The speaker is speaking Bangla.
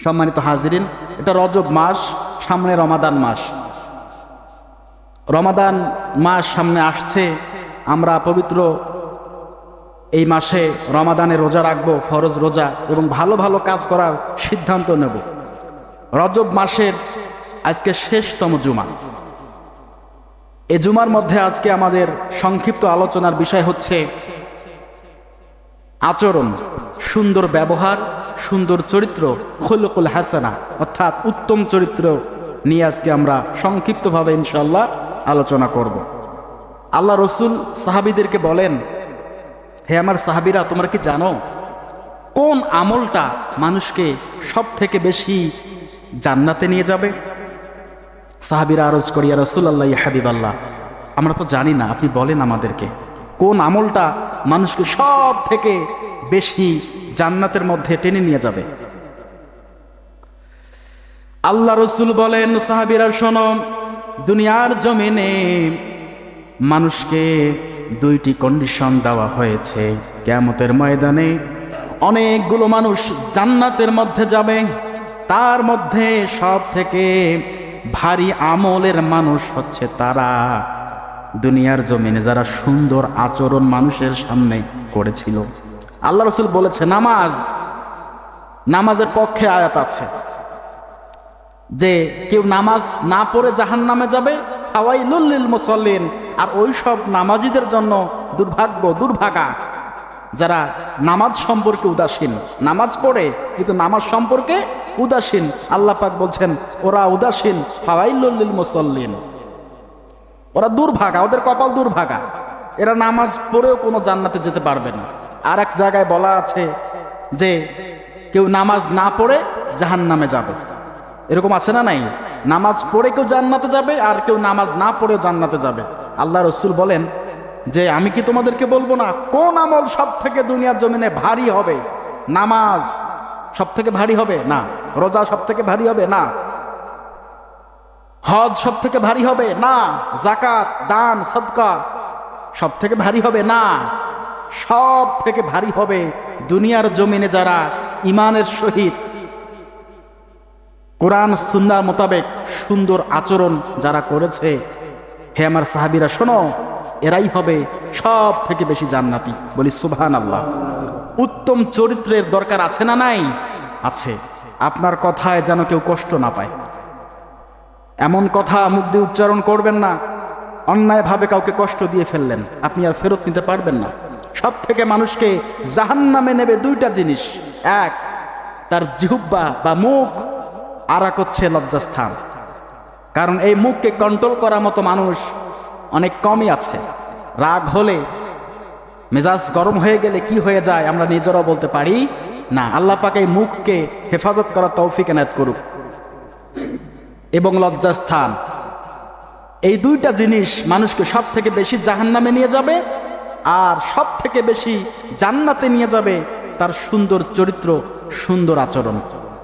সম্মানিত হাজিরিন, এটা রজব মাস, সামনে রমাদান মাস। রমাদান মাস সামনে আসছে। আমরা পবিত্র এই মাসে রমাদানে রোজা রাখবো, ফরজ রোজা, এবং ভালো ভালো কাজ করার সিদ্ধান্ত নেব। রজব মাসের আজকে শেষতম জুমা। এই জুমার মধ্যে আজকে আমাদের সংক্ষিপ্ত আলোচনার বিষয় হচ্ছে আচরণ, সুন্দর ব্যবহার, সুন্দর চরিত্র, খুলুকুল হাসানা, অর্থাৎ উত্তম চরিত্র নিয়ে আজকে আমরা সংক্ষিপ্তভাবে ইনশাআল্লাহ আলোচনা করব। আল্লাহ রসুল সাহাবীদেরকে বলেন, হে আমার সাহাবীরা, তোমরা কি জানো কোন আমলটা মানুষকে সব থেকে বেশি জান্নাতে নিয়ে যাবে? সাহাবীরা আরজ করি, ইয়া রাসূলুল্লাহ, ইয়া হাবিবাল্লাহ, আমরা তো জানি না, আপনি বলেন আমাদেরকে কোন আমলটা মানুষকে সব থেকে বেশি জান্নাতের মধ্যে টেনে নিয়ে যাবে। আল্লাহ রসুল বলেন, সাহাবীরা শোনো, দুনিয়ার জমিনে মানুষকে দুইটি কন্ডিশন দেওয়া হয়েছে। কিয়ামতের ময়দানে অনেকগুলো মানুষ জান্নাতের মধ্যে যাবে, তার মধ্যে সব থেকে ভারী আমলের মানুষ হচ্ছে তারা দুনিয়ার জমিনে যারা সুন্দর আচরণ মানুষের সামনে করেছিল। আল্লাহ রসুল বলেছে, নামাজের পক্ষে আয়াত আছে যে কেউ নামাজ না পড়ে জাহান্নামে যাবে, ফাওয়াইলুল লিল মুসাল্লিন, আর ওই সব নামাজীদের জন্য দুর্ভাগা যারা নামাজ সম্পর্কে উদাসীন, নামাজ পড়ে কিন্তু নামাজ সম্পর্কে উদাসীন। আল্লাহ পাক বলছেন ওরা উদাসীন, ফাওয়াইলুল লিল মুসাল্লিন, ওরা দুর্ভাগা, ওদের কপাল দুর্ভাগা, এরা নামাজ পড়েও কোনো জান্নাতে যেতে পারবে না। আর এক জায়গায় বলা আছে যে কেউ নামাজ না পড়ে জাহান্নামে যাবে। এরকম আছে না নাই? নামাজ পড়ে কেউ জান্নাতে যাবে, আর কেউ নামাজ না পড়েও জান্নাতে যাবে। আল্লাহ রসুল বলেন যে আমি কি তোমাদেরকে বলবো না কোন আমল সব থেকে দুনিয়ার জমিনে ভারী হবে? নামাজ সব থেকে ভারী হবে না? রোজা সব থেকে ভারী হবে না? হজ সব থেকে ভারী হবে না? যাকাত, দান, সদকা সব থেকে ভারী হবে না? সব থেকে ভারী হবে দুনিয়ার জমিনে যারা ঈমানের সহিত কোরআন সুন্নাহ মোতাবেক সুন্দর আচরণ যারা করেছে। হে আমার সাহাবীরা শোনো, এরাই হবে সব থেকে বেশি জান্নাতি। বলি সুবহানাল্লাহ। উত্তম চরিত্রের দরকার আছে না নাই? আছে। আপনার কথায় যেন কেউ কষ্ট না পায়, এমন কথা মুখ দিয়ে উচ্চারণ করবেন না অন্যায়ভাবে কাউকে কষ্ট দিয়ে ফেললেন, আপনি আর ফেরত নিতে পারবেন না। সব থেকে মানুষকে জাহান্নামে নেবে দুইটা জিনিস, এক তার জিহ্বা বা মুখ, আর এক হচ্ছে লজ্জাস্থান। কারণ এই মুখকে কন্ট্রোল করার মতো মানুষ অনেক কমই আছে। রাগ হলে, মেজাজ গরম হয়ে গেলে কি হয়ে যায় আমরা নিজেরাও বলতে পারি না। আল্লাহ পাক এই মুখকে হেফাজত করার তৌফিক এনায়েত করুক। এবং লজ্জাস্থান, এই দুইটা জিনিস মানুষকে সব থেকে বেশি জাহান্নামে নিয়ে যাবে, আর সব থেকে বেশি জান্নাতে নিয়ে যাবে তার সুন্দর চরিত্র, সুন্দর আচরণ।